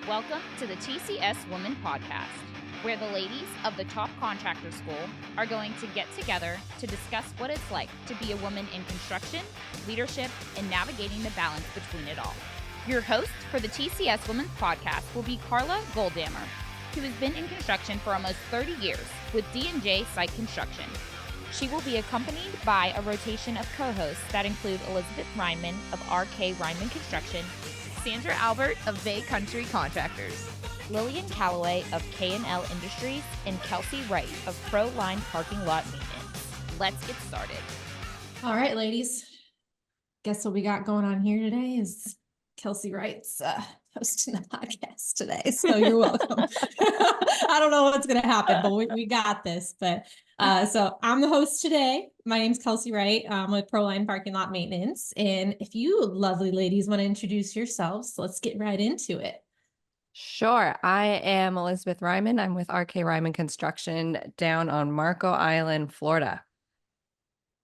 Welcome to the TCS Woman podcast, where the ladies of the top contractor school are going to get together to discuss what it's like to be a woman in construction, leadership, and navigating the balance between it all. Your host for the TCS Woman podcast will be Karla Goldammer, who has been in construction for almost 30 years with D&J Site Construction. She will be accompanied by a rotation of co-hosts that include Elizabeth Reiman of RK Reiman Construction, Sandra Albert of Bay Country Contractors, Lillian Calloway of K&L Industries, and Kelsey Wright of Pro Line Parking Lot Maintenance. Let's get started. All right, ladies. Guess what we got going on here today is Kelsey Wright's hosting the podcast today. So you're welcome. I don't know what's going to happen, but we got this. But so I'm the host today. My name's Kelsey Wright. I'm with Pro Line Parking Lot Maintenance. And if you lovely ladies want to introduce yourselves, let's get right into it. Sure. I am Elizabeth Reiman. I'm with RK Reiman Construction down on Marco Island, Florida.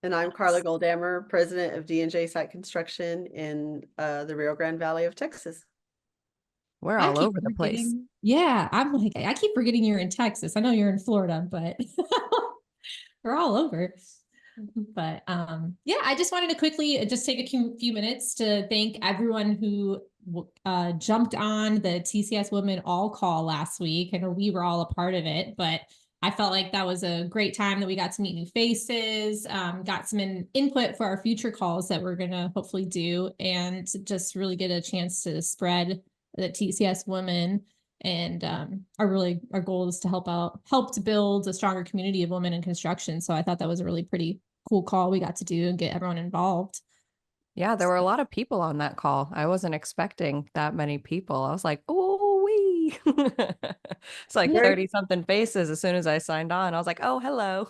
And I'm Karla Goldammer, president of D&J Site Construction in the Rio Grande Valley of Texas. We're all over the place. Yeah, I'm like, I keep forgetting you're in Texas. I know you're in Florida, but we're all over. But yeah, I just wanted to quickly just take a few minutes to thank everyone who jumped on the TCS Woman all call last week. I know we were all a part of it, but I felt like that was a great time that we got to meet new faces, got some input for our future calls that we're going to hopefully do, and just really get a chance to spread the TCS Women. And our goal is to help to build a stronger community of women in construction. So I thought that was a really pretty cool call we got to do and get everyone involved. Yeah, there were a lot of people on that call. I wasn't expecting that many people. I was like, oh, wee. It's like 30 something faces as soon as I signed on. I was like, oh, hello.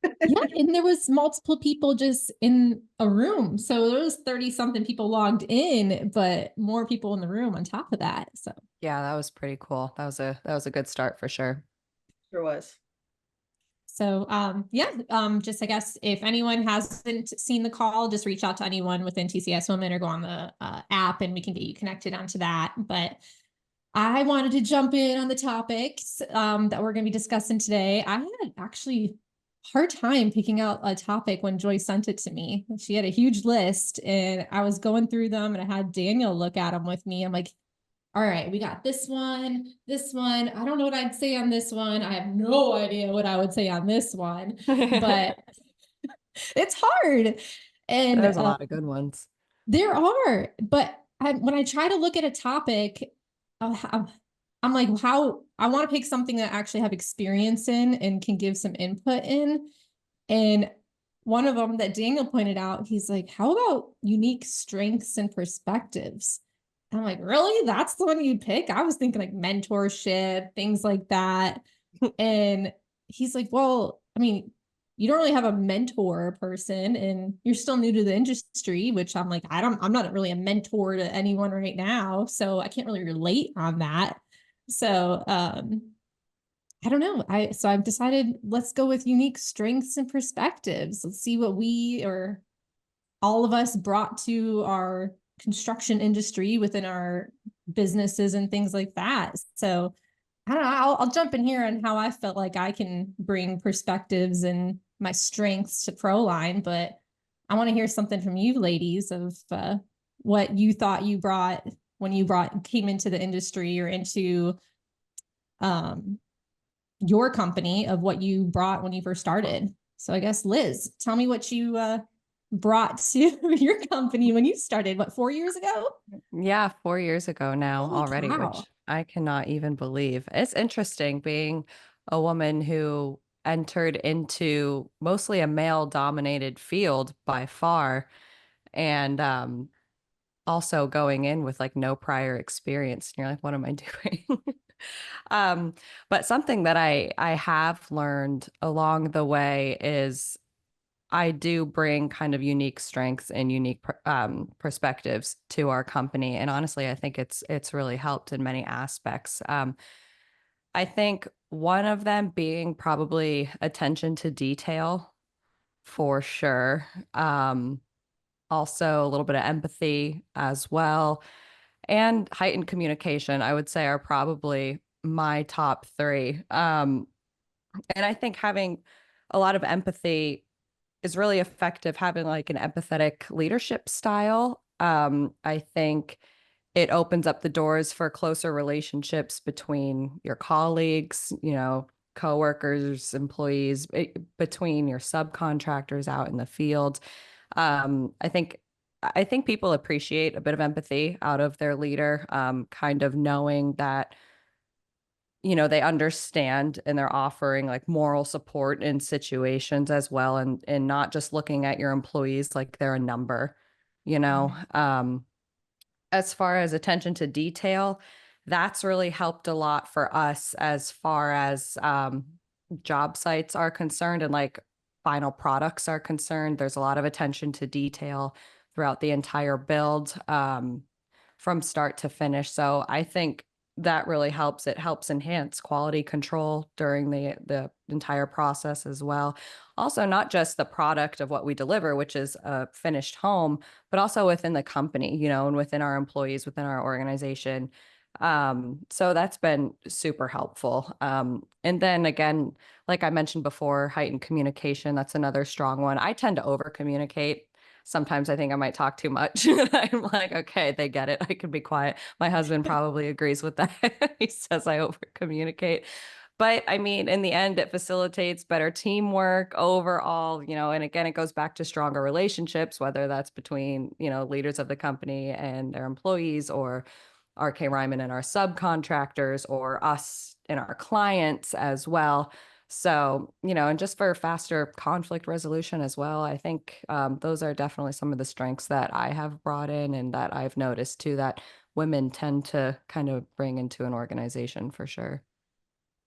Yeah, and there was multiple people just in a room. So there was 30 something people logged in, but more people in the room on top of that. So yeah, that was pretty cool. That was a good start for sure. Sure was. So, just I guess if anyone hasn't seen the call, just reach out to anyone within TCS Women or go on the app and we can get you connected onto that. But I wanted to jump in on the topics that we're going to be discussing today. I had actually hard time picking out a topic when Joy sent it to me. She had a huge list and I was going through them and I had Daniel look at them with me. I'm like, all right, we got this one. I don't know what I'd say on this one. I have no idea what I would say on this one, but it's hard. And there's a lot of good ones. There are, but when I try to look at a topic, I'm like, how I want to pick something that I actually have experience in and can give some input in. And one of them that Daniel pointed out, he's like, how about unique strengths and perspectives? I'm like, really? That's the one you'd pick? I was thinking like mentorship, things like that. And he's like, well, I mean, you don't really have a mentor person and you're still new to the industry, which I'm like, I'm not really a mentor to anyone right now. So I can't really relate on that. So, I don't know. I've decided let's go with unique strengths and perspectives. Let's see what we or all of us brought to our construction industry within our businesses and things like that. So I don't know, I'll jump in here on how I felt like I can bring perspectives and my strengths to ProLine, but I want to hear something from you ladies of what you thought you brought when you came into the industry or into your company, of what you brought when you first started. So I guess Liz, tell me what you brought to your company when you started, 4 years ago? Yeah, 4 years ago now already, cow. Which I cannot even believe. It's interesting being a woman who entered into mostly a male-dominated field by far, and also going in with like no prior experience. And you're like, what am I doing? But something that I have learned along the way is I do bring kind of unique strengths and unique perspectives to our company. And honestly, I think it's really helped in many aspects. I think one of them being probably attention to detail for sure. Also a little bit of empathy as well. and heightened communication, I would say, are probably my top three. And I think having a lot of empathy is really effective. Having like an empathetic leadership style, I think it opens up the doors for closer relationships between your colleagues, coworkers, employees, between your subcontractors out in the field. I think people appreciate a bit of empathy out of their leader, kind of knowing that they understand and they're offering like moral support in situations as well, and not just looking at your employees like they're a number. As far as attention to detail, that's really helped a lot for us as far as job sites are concerned and like final products are concerned. There's a lot of attention to detail throughout the entire build, from start to finish. So I think that really helps. It helps enhance quality control during the entire process as well. Also, not just the product of what we deliver, which is a finished home, but also within the company, and within our employees, within our organization. So that's been super helpful. And then again, like I mentioned before, heightened communication, that's another strong one. I tend to over communicate. Sometimes I think I might talk too much. I'm like, okay, they get it. I can be quiet. My husband probably agrees with that. He says I over communicate. But I mean, in the end, it facilitates better teamwork overall, and again, it goes back to stronger relationships, whether that's between, leaders of the company and their employees, or RK Reiman and our subcontractors, or us and our clients as well. So, and just for faster conflict resolution as well, I think those are definitely some of the strengths that I have brought in and that I've noticed too, that women tend to kind of bring into an organization for sure.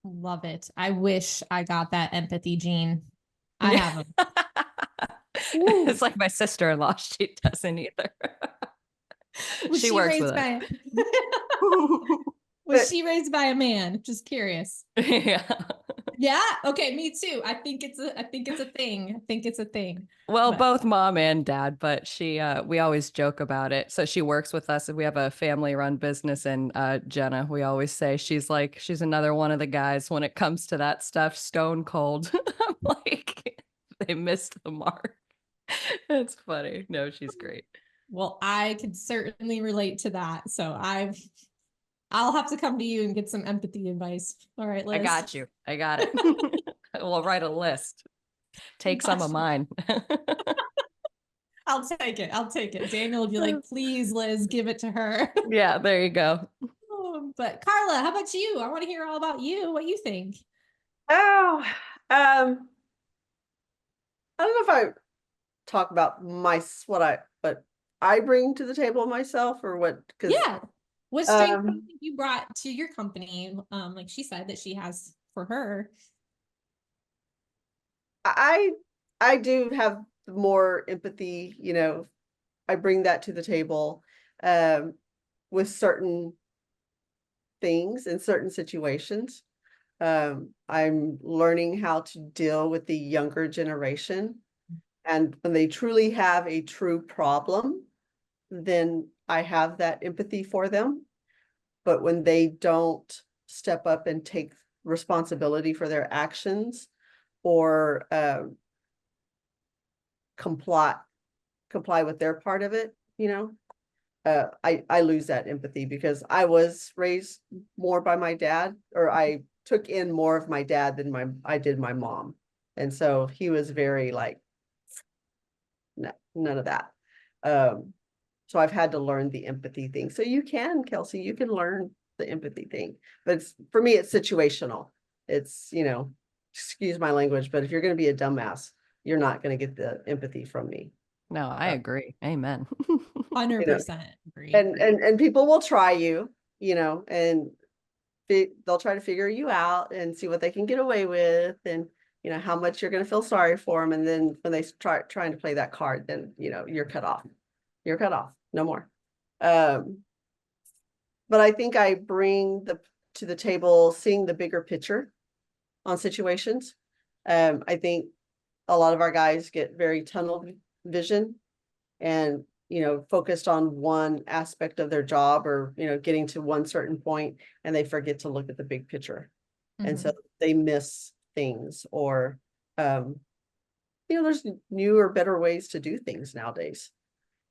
Love it. I wish I got that empathy gene. I haven't. It's like my sister-in-law. She doesn't either. Was she works with raised us. Was she raised by a man? Just curious. Yeah. Yeah. Okay. Me too. I think it's a thing. I think it's a thing. Well, But both mom and dad, but we always joke about it. So she works with us and we have a family run business, and Jenna, we always say she's another one of the guys when it comes to that stuff, stone cold. I'm like, they missed the mark. It's funny. No, she's great. well, I could certainly relate to that. So I'll have to come to you and get some empathy advice. All right, Liz. I got you. I got it. We'll write a list. Take some of mine. I'll take it. I'll take it. Daniel will be like, please, Liz, give it to her. Yeah, there you go. But Karla, how about you? I want to hear all about you. What you think? Oh, I don't know if I talk about what I bring to the table myself, or what. Yeah. What strength do you think you brought to your company? Like she said that she has for her. I do have more empathy, I bring that to the table with certain things in certain situations. I'm learning how to deal with the younger generation, and when they truly have a true problem, then I have that empathy for them. But when they don't step up and take responsibility for their actions, or comply with their part of it, I lose that empathy, because I was raised more by my dad, or I took in more of my dad than I did my mom. And so he was very like, no, none of that. So I've had to learn the empathy thing. So you can, Kelsey, you can learn the empathy thing, but for me, it's situational. It's, excuse my language, but if you're going to be a dumbass, you're not going to get the empathy from me. No, I agree. Amen. 100% agree. And people will try you, and they'll try to figure you out and see what they can get away with, and how much you're going to feel sorry for them. And then when they trying to play that card, then you're cut off. You're cut off. No more. But I think I bring to the table seeing the bigger picture on situations. I think a lot of our guys get very tunnel vision, and focused on one aspect of their job, or, getting to one certain point, and they forget to look at the big picture. And so they miss things, or, there's newer, better ways to do things nowadays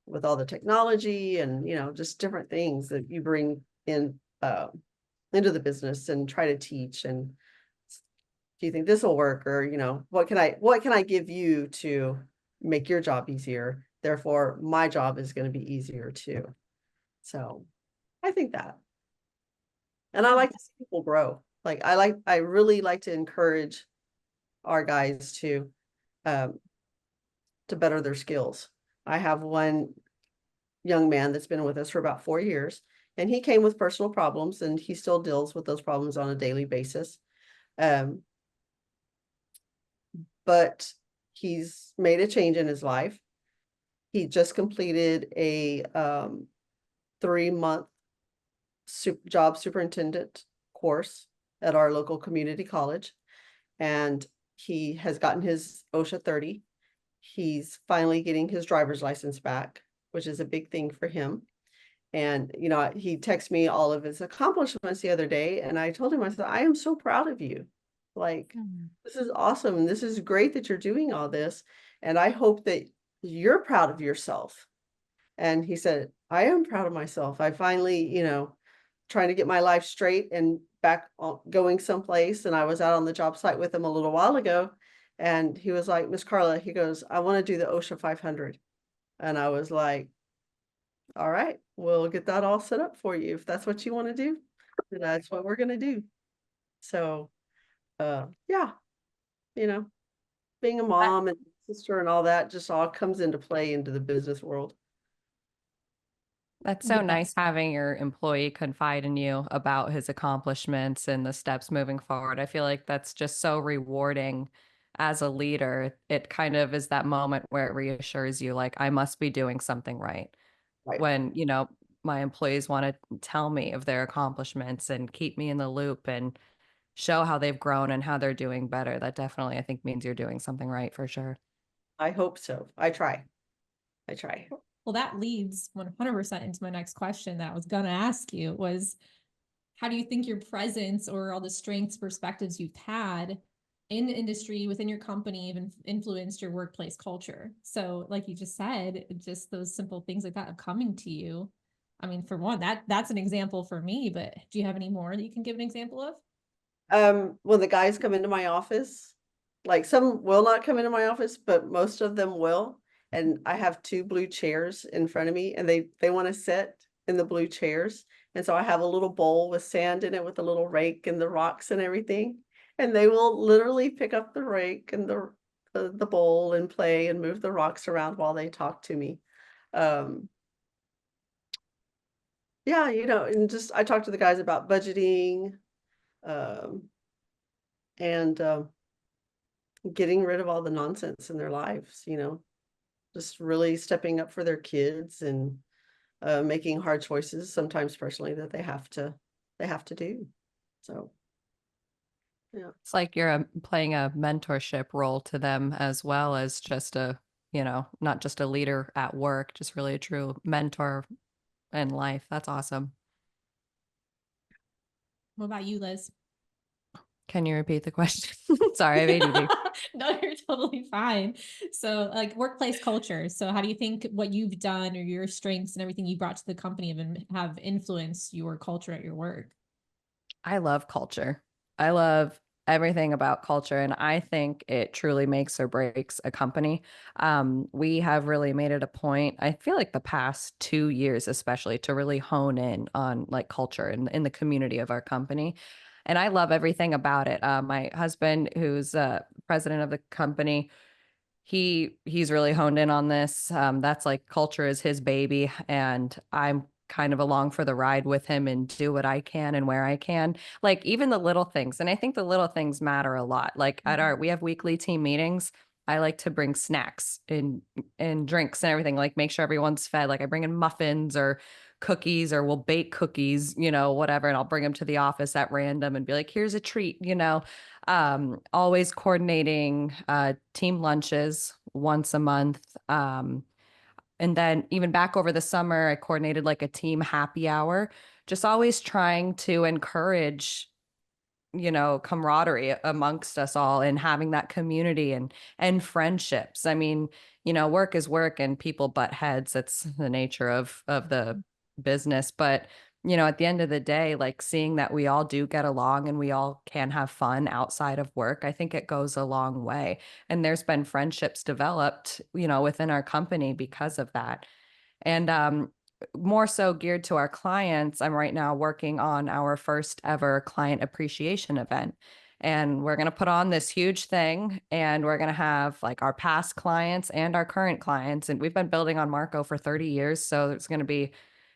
with all the technology and, just different things that you bring in, into the business and try to teach. And do you think this will work? Or, what can I give you to make your job easier? Therefore, my job is going to be easier too. So I think that. And I like to see people grow. Like I really like to encourage our guys to better their skills. I have one young man that's been with us for about 4 years, and he came with personal problems, and he still deals with those problems on a daily basis. But he's made a change in his life. He just completed a 3-month job superintendent course at our local community college, and he has gotten his OSHA 30. He's finally getting his driver's license back, which is a big thing for him. And, he texted me all of his accomplishments the other day, and I told him, I said, I am so proud of you. Like, this is awesome. And this is great that you're doing all this. And I hope that you're proud of yourself. And he said, I am proud of myself. I finally, trying to get my life straight and back going someplace. And I was out on the job site with him a little while ago. And he was like, Miss Karla, he goes, I want to do the OSHA 500. And I was like, all right, we'll get that all set up for you. If that's what you want to do, that's what we're going to do. So, yeah, being a mom and sister and all that just all comes into play into the business world. That's so nice having your employee confide in you about his accomplishments and the steps moving forward. I feel like that's just so rewarding as a leader. It kind of is that moment where it reassures you, like, I must be doing something right. Right. When, my employees want to tell me of their accomplishments and keep me in the loop and show how they've grown and how they're doing better. That definitely, I think, means you're doing something right for sure. I hope so. I try. Well, that leads 100% into my next question that I was going to ask you was, how do you think your presence or all the strengths, perspectives you've had in the industry, within your company, even influenced your workplace culture? So like you just said, just those simple things like that of coming to you. I mean, for one, that's an example for me, but do you have any more that you can give an example of? When the guys come into my office, like some will not come into my office, but most of them will. And I have 2 blue chairs in front of me, and they want to sit in the blue chairs. And so I have a little bowl with sand in it with a little rake and the rocks and everything. And they will literally pick up the rake and the bowl and play and move the rocks around while they talk to me. Yeah, and just I talk to the guys about budgeting, and getting rid of all the nonsense in their lives, just really stepping up for their kids and making hard choices sometimes personally that they have to do. So yeah, it's like you're playing a mentorship role to them, as well as just not just a leader at work, just really a true mentor in life. That's awesome. What about you, Liz? Can you repeat the question? Sorry, I made you do. No, you're totally fine. So like workplace culture. So how do you think what you've done or your strengths and everything you brought to the company have influenced your culture at your work? I love culture. I love everything about culture, and I think it truly makes or breaks a company. We have really made it a point, I feel like the past 2 years especially, to really hone in on like culture in the community of our company. And I love everything about it. My husband, who's president of the company, he's really honed in on this. That's like culture is his baby, and I'm kind of along for the ride with him and do what I can and where I can. Like even the little things. And I think the little things matter a lot. Like we have weekly team meetings. I like to bring snacks and drinks and everything, like make sure everyone's fed. Like I bring in muffins or cookies, or we'll bake cookies, whatever. And I'll bring them to the office at random and be like, here's a treat, always coordinating team lunches once a month. And then even back over the summer, I coordinated like a team happy hour, just always trying to encourage, camaraderie amongst us all and having that community and friendships. I mean, work is work and people butt heads. It's the nature of the business. But, at the end of the day, like seeing that we all do get along and we all can have fun outside of work, I think it goes a long way. And there's been friendships developed, within our company because of that. And more so geared to our clients, I'm right now working on our first ever client appreciation event. And we're going to put on this huge thing, and we're going to have like our past clients and our current clients. And we've been building on Marco for 30 years. So it's going to be,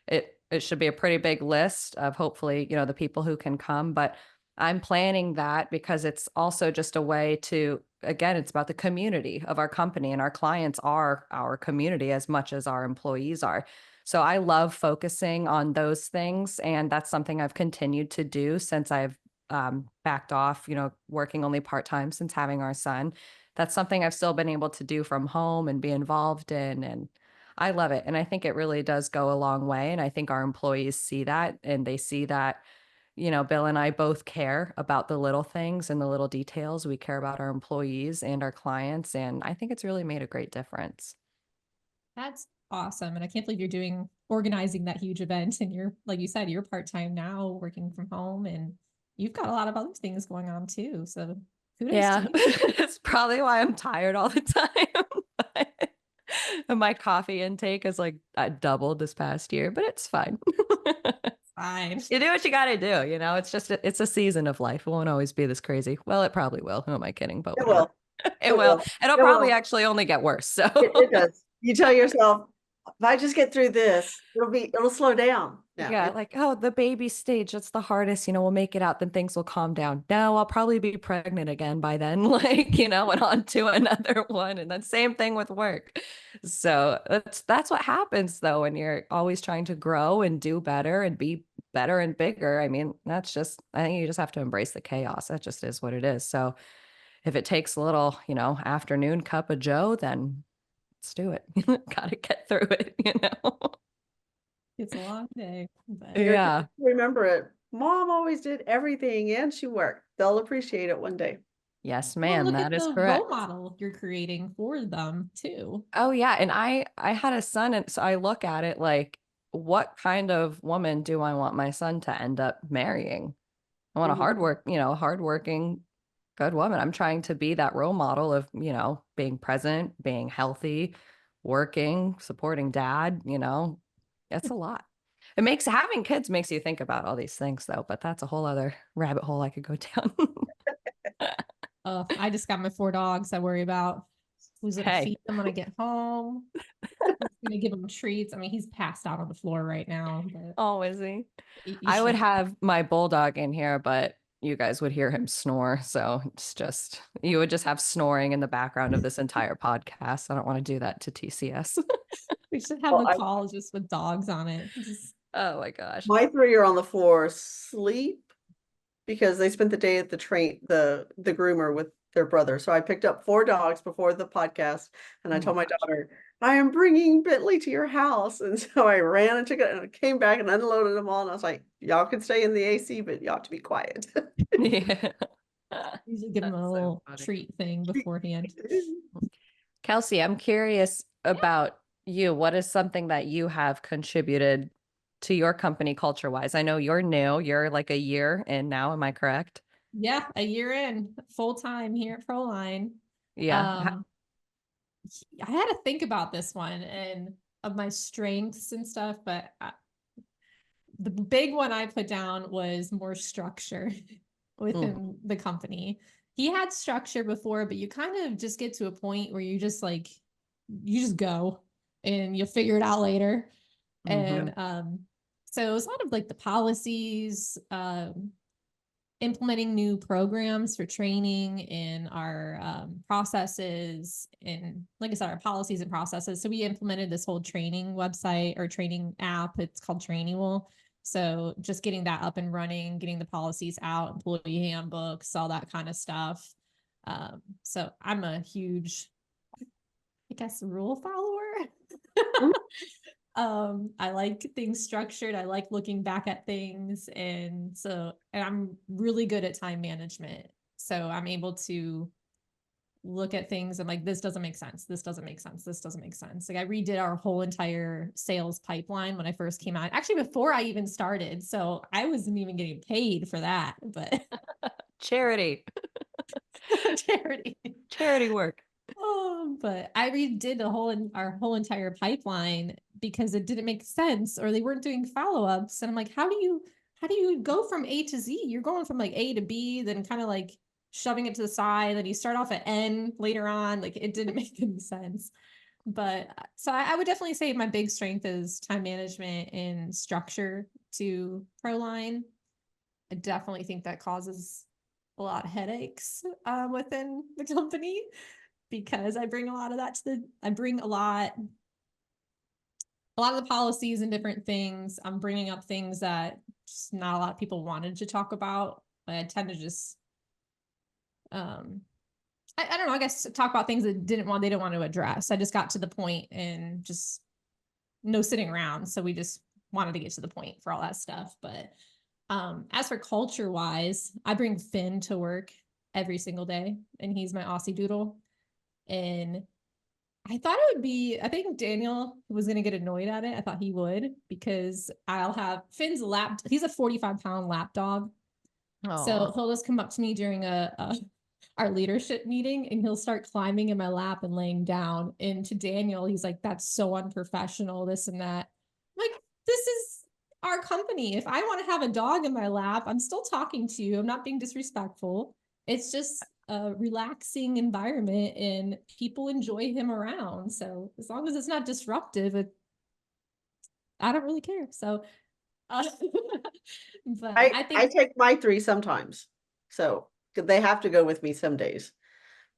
it should be a pretty big list of hopefully, the people who can come. But I'm planning that because it's also just a way to, again, it's about the community of our company, and our clients are our community as much as our employees are. So I love focusing on those things. And that's something I've continued to do since I've backed off, working only part-time since having our son. That's something I've still been able to do from home and be involved in. And I love it. And I think it really does go a long way. And I think our employees see that, and they see that, Bill and I both care about the little things and the little details. We care about our employees and our clients. And I think it's really made a great difference. That's awesome. And I can't believe you're organizing that huge event. And you're, like you said, you're part-time now working from home, and you've got a lot of other things going on too. So kudos Yeah, to you. it's probably why I'm tired all the time. And my coffee intake is like doubled this past year, but it's fine. Fine. You do what you got to do. It's just, it's a season of life. It won't always be this crazy. Well, it probably will. Who am I kidding? But It whatever. will. It will. It'll It probably will. actually only get worse. So It does. You tell yourself, if I just get through this, it'll slow down. yeah, like, oh, the baby stage, that's the hardest, we'll make it out, then things will calm down. No, I'll probably be pregnant again by then, like, and on to another one. And then same thing with work. So that's what happens though, when you're always trying to grow and do better and be better and bigger. I mean, I think you just have to embrace the chaos. That just is what it is. So if it takes a little, afternoon cup of joe, then let's do it. Gotta get through it, It's a long day. But Yeah. Remember it. Mom always did everything and she worked. They'll appreciate it one day. Yes, well, ma'am. look That at is the correct. role model you're creating for them too. Oh yeah, and I had a son, and so I look at it like, what kind of woman do I want my son to end up marrying? I want a hardworking, good woman. I'm trying to be that role model of, being present, being healthy, working, supporting dad, it's a lot. Having kids makes you think about all these things though, but that's a whole other rabbit hole I could go down. I just got my 4 dogs. I worry about who's gonna Hey. feed them when I get home. Who's gonna give them treats. I mean, he's passed out on the floor right now. But Oh, is he? you I would should. have my bulldog in here, but you guys would hear him snore. So you would just have snoring in the background of this entire podcast. I don't want to do that to TCS. We should have a call just with dogs on it. Oh my gosh. My 3 are on the floor asleep because they spent the day at the groomer with their brother. So I picked up 4 dogs before the podcast, and I told my daughter, I am bringing Bentley to your house. And so I ran and took it, and I came back and unloaded them all. And I was like, y'all can stay in the AC, but you ought to be quiet. Yeah. Usually give them a little treat thing beforehand. Kelsey, I'm curious about you. What is something that you have contributed to your company culture-wise? I know you're new. You're like a year in now. Am I correct? Yeah, a year in, full time here at Proline. Yeah. I had to think about this one and of my strengths and stuff, but the big one I put down was more structure within the company. He had structure before, but you kind of just get to a point where you just go and you'll figure it out later. And so it was a lot of like the policies, implementing new programs for training in our processes, and like I said, our policies and processes. So we implemented this whole training website or training app. It's called Trainual. So just getting that up and running, getting the policies out, employee handbooks, all that kind of stuff. So I'm a huge I guess, rule follower. Mhm. I like things structured. I like looking back at things. And I'm really good at time management. So I'm able to look at things. I'm like, this doesn't make sense. This doesn't make sense. This doesn't make sense. Like I redid our whole entire sales pipeline when I first came out, actually before I even started. So I wasn't even getting paid for that, but Charity. Charity work. Oh, but I redid our whole entire pipeline because it didn't make sense or they weren't doing follow-ups. And I'm like, how do you go from A to Z? You're going from like A to B, then kind of like shoving it to the side, then you start off at N later on. Like it didn't make any sense. But so I would definitely say my big strength is time management and structure to Proline. I definitely think that causes a lot of headaches within the company because I bring a lot of that I bring a lot of the policies and different things. I'm bringing up things that just not a lot of people wanted to talk about. But I tend to just, I don't know, I guess talk about things that they didn't want to address. I just got to the point and just no sitting around. So we just wanted to get to the point for all that stuff. But as for culture wise, I bring Finn to work every single day and he's my Aussie doodle. And I thought it would be, I think Daniel was going to get annoyed at it. I thought he would because I'll have Finn's he's a 45-pound lap dog. So he'll just come up to me during our leadership meeting and he'll start climbing in my lap and laying down. And to Daniel, he's like, that's so unprofessional, this and that. I'm like, this is our company. If I want to have a dog in my lap, I'm still talking to you. I'm not being disrespectful. It's just a relaxing environment and people enjoy him around. So as long as it's not disruptive, I don't really care. So, but I I think take my 3 sometimes. So they have to go with me some days.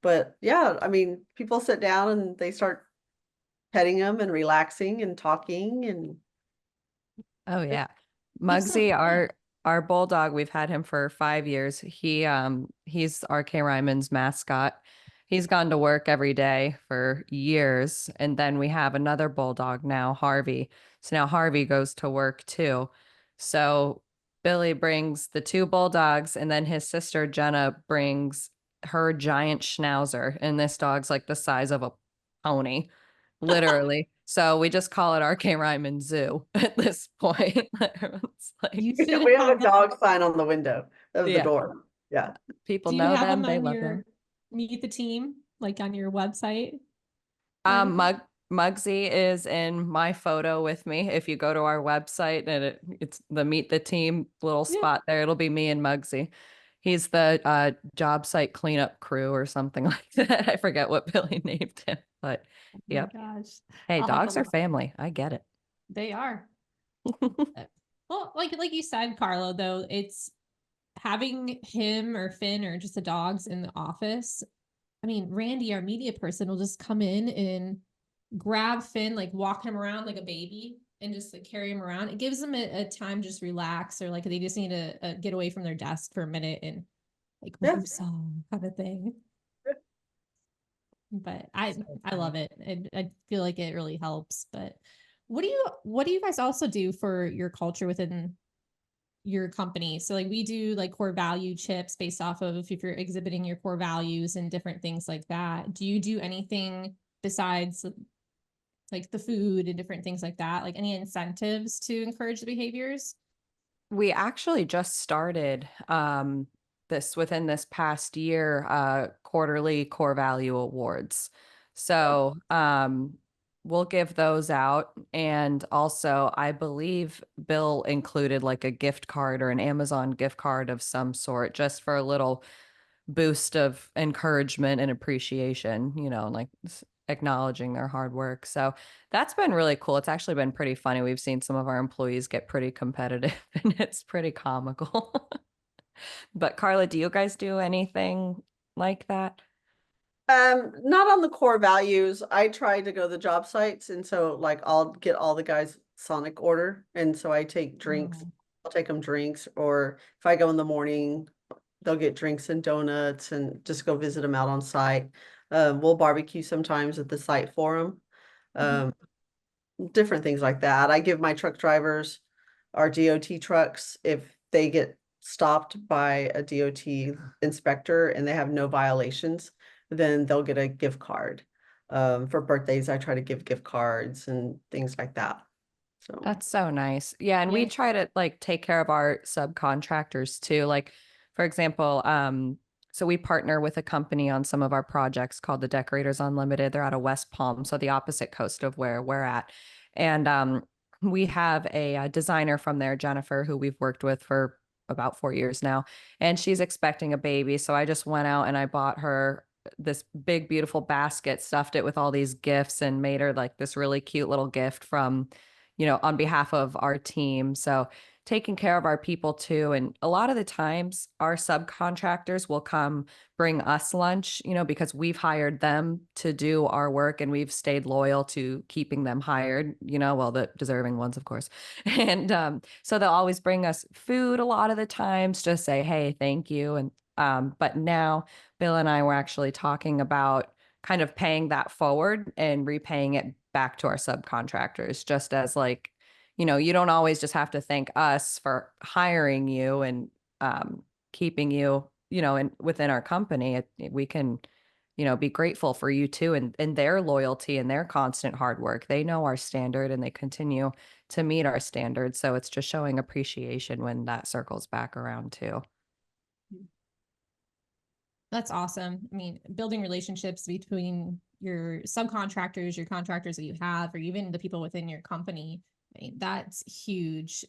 But yeah, I mean, people sit down and they start petting them and relaxing and talking and Oh yeah. there's some, Muggsy, our bulldog, we've had him for 5 years. He's our Reiman's mascot. He's gone to work every day for years. And then we have another bulldog now, Harvey. So now Harvey goes to work too. So Billy brings the 2 bulldogs, and then his sister Jenna brings her giant schnauzer. And this dog's like the size of a pony, literally. So we just call it RK Reiman Zoo at this point. It's like, you should we have have a dog sign on the window of the yeah, door. Yeah. people Do you know have them. them They on love your them. Meet the Team, like on your website or anything? Muggsy is in my photo with me. If you go to our website and it's the Meet the Team little Yeah. spot there, it'll be me and Muggsy. He's the job site cleanup crew or something like that. I forget what Billy named him, but Oh my yep. gosh. Hey, I'll have to dogs are look. family. I get it. They are. Well, like you said, Carla, though, it's having him or Finn or just the dogs in the office. I mean, Randy, our media person, will just come in and grab Finn, like walk him around like a baby and just like carry him around. It gives them a time to just relax or like they just need to get away from their desk for a minute and like Yeah. woosah kind of thing. But I So I funny. love it. I feel like it really helps. But what do you guys also do for your culture within your company? So like we do like core value chips based off of if you're exhibiting your core values and different things like that. Do you do anything besides like the food and different things like that? Like any incentives to encourage the behaviors? We actually just started this within this past year, quarterly core value awards. So we'll give those out. And also, I believe Bill included like a gift card or an Amazon gift card of some sort just for a little boost of encouragement and appreciation, like acknowledging their hard work. So that's been really cool. It's actually been pretty funny. We've seen some of our employees get pretty competitive and it's pretty comical. But Karla, do you guys do anything like that? Not on the core values. I try to go to the job sites, and so like I'll get all the guys Sonic order, and so I take drinks. Oh. I'll take them drinks, or if I go in the morning, they'll get drinks and donuts, and just go visit them out on site. We'll barbecue sometimes at the site for them. Different things like that. I give my truck drivers our DOT trucks, if they get stopped by a DOT inspector and they have no violations, then they'll get a gift card. For birthdays, I try to give gift cards and things like that. So That's so nice. Yeah, and we Yeah. try to like take care of our subcontractors too. Like, for example, so we partner with a company on some of our projects called the Decorators Unlimited. They're out of West Palm, so the opposite coast of where we're at. And we have a designer from there, Jennifer, who we've worked with for about 4 years now, and she's expecting a baby. So I just went out and I bought her this big, beautiful basket, stuffed it with all these gifts, and made her like this really cute little gift from, on behalf of our team. So taking care of our people too. And a lot of the times our subcontractors will come bring us lunch, because we've hired them to do our work and we've stayed loyal to keeping them hired, well, the deserving ones, of course. And so they'll always bring us food a lot of the times, just say, hey, thank you. And but now Bill and I were actually talking about kind of paying that forward and repaying it back to our subcontractors, just as like, you don't always just have to thank us for hiring you and keeping you, within our company. We can, be grateful for you too, and their loyalty and their constant hard work. They know our standard and they continue to meet our standards. So it's just showing appreciation when that circles back around too. That's awesome. I mean, building relationships between your subcontractors, your contractors that you have, or even the people within your company, I mean, that's huge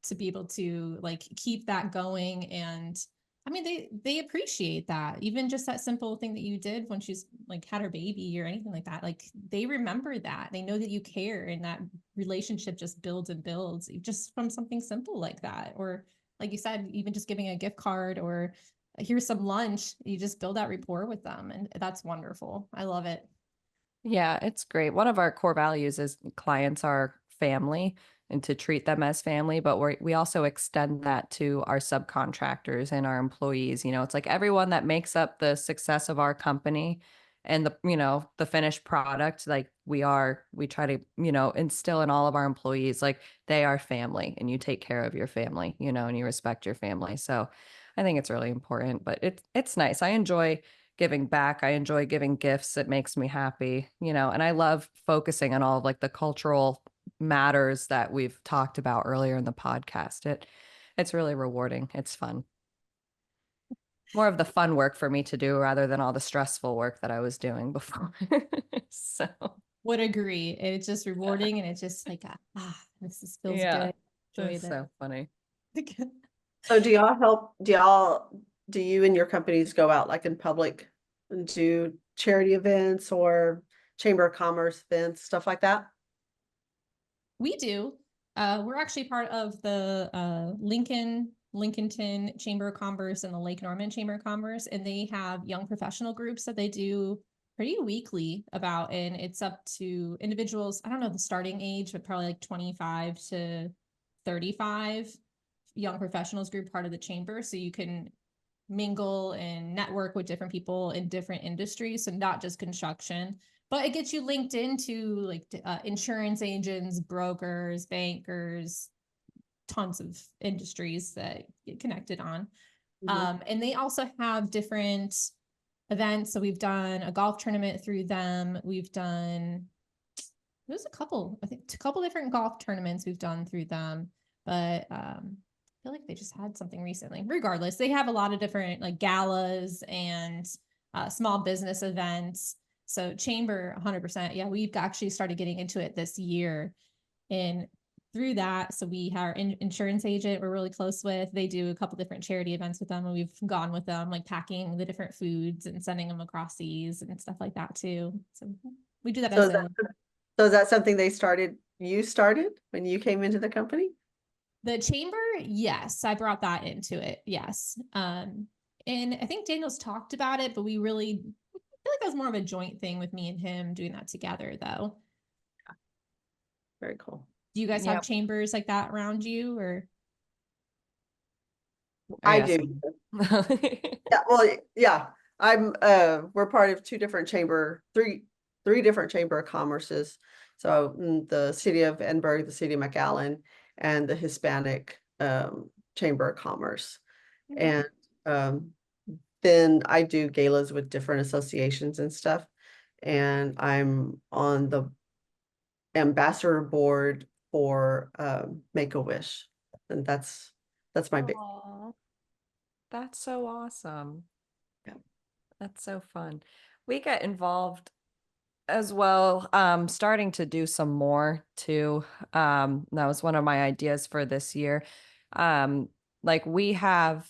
to be able to like keep that going. And I mean, they appreciate that. Even just that simple thing that you did when she's like had her baby or anything like that, like they remember that. They know that you care, and that relationship just builds and builds just from something simple like that. Or like you said, even just giving a gift card or here's some lunch, you just build that rapport with them, and that's wonderful. I love it. Yeah, it's great. One of our core values is clients are family and to treat them as family, but we also extend that to our subcontractors and our employees. It's like everyone that makes up the success of our company and the finished product, like we try to, instill in all of our employees, like they are family and you take care of your family, and you respect your family. So I think it's really important, but it's nice. I enjoy giving back. I enjoy giving gifts. It makes me happy, and I love focusing on all of like the cultural matters that we've talked about earlier in the podcast. It's really rewarding. It's fun. More of the fun work for me to do rather than all the stressful work that I was doing before. So Would agree. It's just rewarding, and it's just like, this feels yeah, good. Enjoy it's so funny. So do you and your companies go out like in public and do charity events or Chamber of Commerce events, stuff like that? We do. We're actually part of the Lincolnton Chamber of Commerce and the Lake Norman Chamber of Commerce, and they have young professional groups that they do pretty weekly about, and it's up to individuals. I don't know the starting age, but probably like 25 to 35 young professionals group, part of the chamber, so you can mingle and network with different people in different industries, so not just construction, but it gets you linked into like insurance agents, brokers, bankers, tons of industries that get connected on. And they also have different events. So we've done a golf tournament through them. We've done, there's a couple different golf tournaments we've done through them, but I feel like they just had something recently. Regardless, they have a lot of different like galas and small business events. So chamber 100%. Yeah, we've actually started getting into it this year. And through that, so we have our insurance agent we're really close with. They do a couple different charity events with them, and we've gone with them, like packing the different foods and sending them across seas and stuff like that too. So we do that So as is that something you started when you came into the company? the chamber. Yes, I brought that into it. Yes. And I think Daniel's talked about it, but I feel like that was more of a joint thing with me and him doing that together though. Very cool. Do you guys have chambers like that around you, or? I do. Yeah, well, yeah. we're part of three different chamber of commerces. So the city of Edinburgh, the city of McAllen, and the Hispanic Chamber of Commerce. And then I do galas with different associations and stuff. And I'm on the ambassador board for Make-A-Wish. And that's my big. Aw, that's so awesome. Yeah. That's so fun. We get involved as well, starting to do some more too. That was one of my ideas for this year. Like we have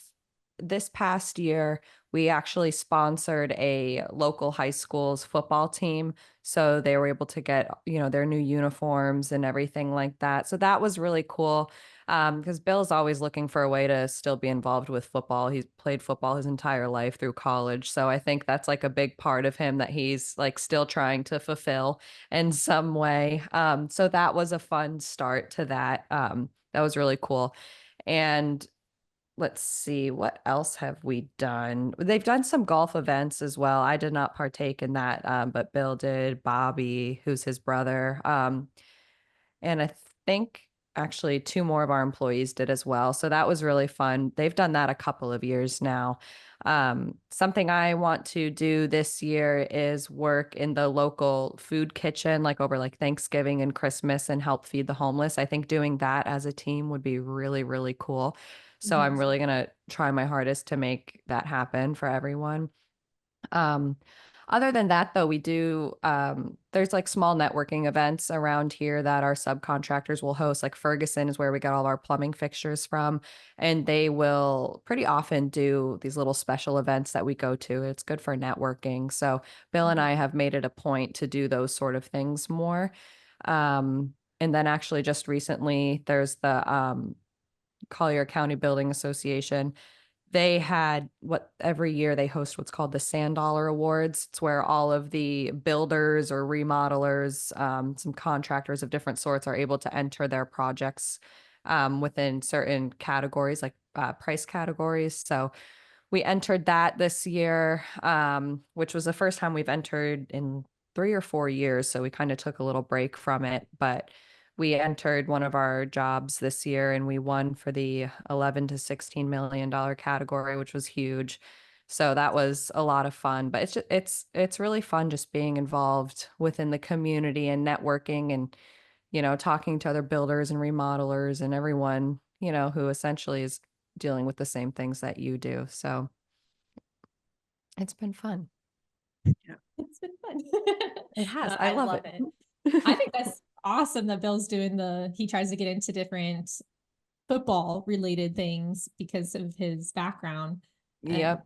this past year, we actually sponsored a local high school's football team. So they were able to get, their new uniforms and everything like that. So that was really cool. Because Bill's always looking for a way to still be involved with football. He's played football his entire life through college. So I think that's like a big part of him that he's like still trying to fulfill in some way. So that was a fun start to that. That was really cool. And let's see, what else have we done? They've done some golf events as well. I did not partake in that, but Bill did, Bobby, who's his brother. And I think actually two more of our employees did as well. So that was really fun. They've done that a couple of years now. Something I want to do this year is work in the local food kitchen, like over like Thanksgiving and Christmas, and help feed the homeless. I think doing that as a team would be really, really cool. So I'm really going to try my hardest to make that happen for everyone. Other than that, though, we do, there's like small networking events around here that our subcontractors will host. Like Ferguson is where we got all our plumbing fixtures from, and they will pretty often do these little special events that we go to. It's good for networking. So Bill and I have made it a point to do those sort of things more. And then actually just recently, there's the Collier County Building Association. They had every year they host what's called the Sand Dollar Awards. It's where all of the builders or remodelers, some contractors of different sorts are able to enter their projects within certain categories, like price categories. So we entered that this year, which was the first time we've entered in 3 or 4 years. So we kind of took a little break from it, but we entered one of our jobs this year and we won for the 11 to $16 million category, which was huge. So that was a lot of fun, but it's really fun just being involved within the community and networking and, talking to other builders and remodelers and everyone, who essentially is dealing with the same things that you do. So it's been fun. It's been fun. It has. No, I love it. I think that's awesome that Bill's doing he tries to get into different football related things because of his background. Yep.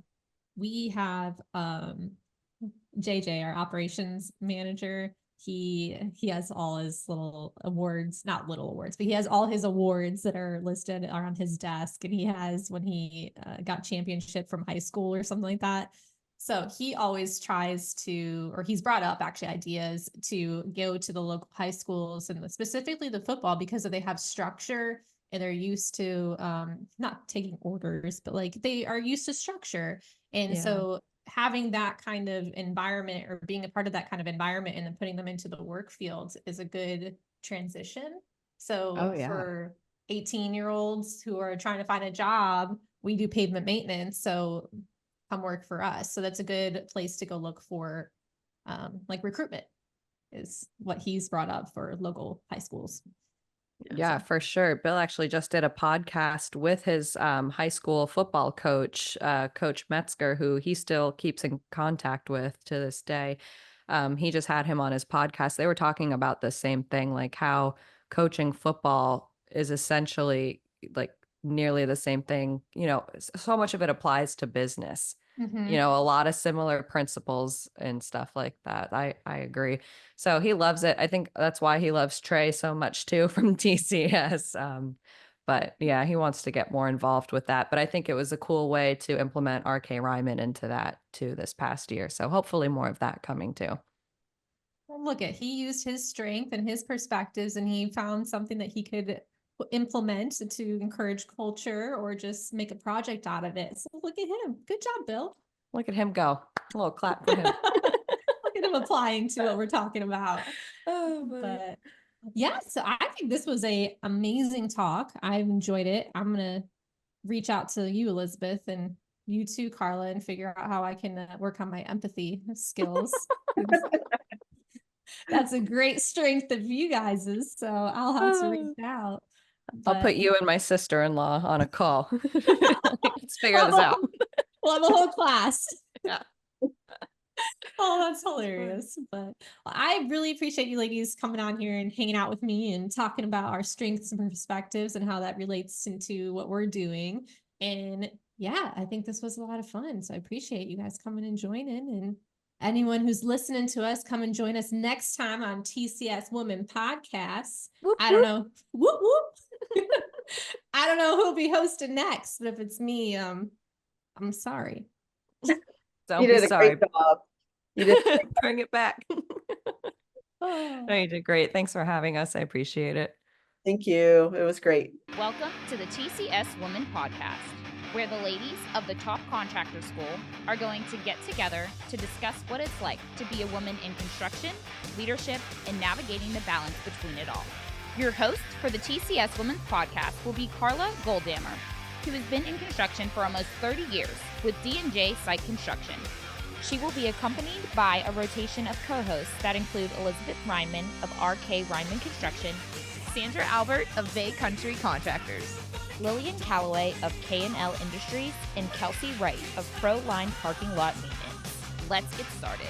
We have JJ, our operations manager. He has all his little awards, not little awards, but he has all his awards that are listed are on his desk. And he has when he got championship from high school or something like that. So he always tries to, or he's brought up actually ideas to go to the local high schools and specifically the football because they have structure and they're used to not taking orders, but like they are used to structure. And so having that kind of environment or being a part of that kind of environment and then putting them into the work field is a good transition. So for 18-year-olds who are trying to find a job, we do pavement maintenance. So come work for us. So that's a good place to go look for like recruitment is what he's brought up for local high schools. Yeah, for sure. Bill actually just did a podcast with his high school football coach, Coach Metzger, who he still keeps in contact with to this day. He just had him on his podcast. They were talking about the same thing, like how coaching football is essentially like nearly the same thing. So much of it applies to business. A lot of similar principles and stuff like that. I agree. So he loves it. I think that's why he loves Trey so much too from TCS. But yeah, he wants to get more involved with that. But I think it was a cool way to implement RK Reiman into that too this past year. So hopefully more of that coming too. Well, he used his strength and his perspectives and he found something that he could implement to encourage culture or just make a project out of it. So look at him. Good job, Bill. Look at him go. A little clap for him. Look at him applying to what we're talking about. Oh, buddy. But yeah, so I think this was a amazing talk. I've enjoyed it. I'm gonna reach out to you, Elizabeth, and you too, Karla, and figure out how I can work on my empathy skills. That's a great strength of you guys's, so I'll have to reach out. I'll But put you and my sister-in-law on a call. Let's figure this out. We'll have a whole class. Yeah. Oh, that's hilarious. But I really appreciate you ladies coming on here and hanging out with me and talking about our strengths and perspectives and how that relates into what we're doing. And yeah, I think this was a lot of fun. So I appreciate you guys coming and joining. And anyone who's listening to us, come and join us next time on TCS Woman Podcasts. Whoop, I don't whoop. know. Whoop, whoop. I don't know who'll be hosting next, but if it's me, I'm sorry. Don't You be did a sorry. great job. You did. Bring it back. No, you did great. Thanks for having us. I appreciate it. Thank you. It was great. Welcome to the TCS Woman podcast, where the ladies of the top contractor school are going to get together to discuss what it's like to be a woman in construction, leadership, and navigating the balance between it all. Your host for the TCS Woman podcast will be Karla Goldammer, who has been in construction for almost 30 years with D&J Site Construction. She will be accompanied by a rotation of co-hosts that include Elizabeth Reiman of RK Reiman Construction, Sandra Albert of Bay Country Contractors, Lillian Calloway of K&L Industries, and Kelsey Wright of Pro Line Parking Lot Maintenance. Let's get started.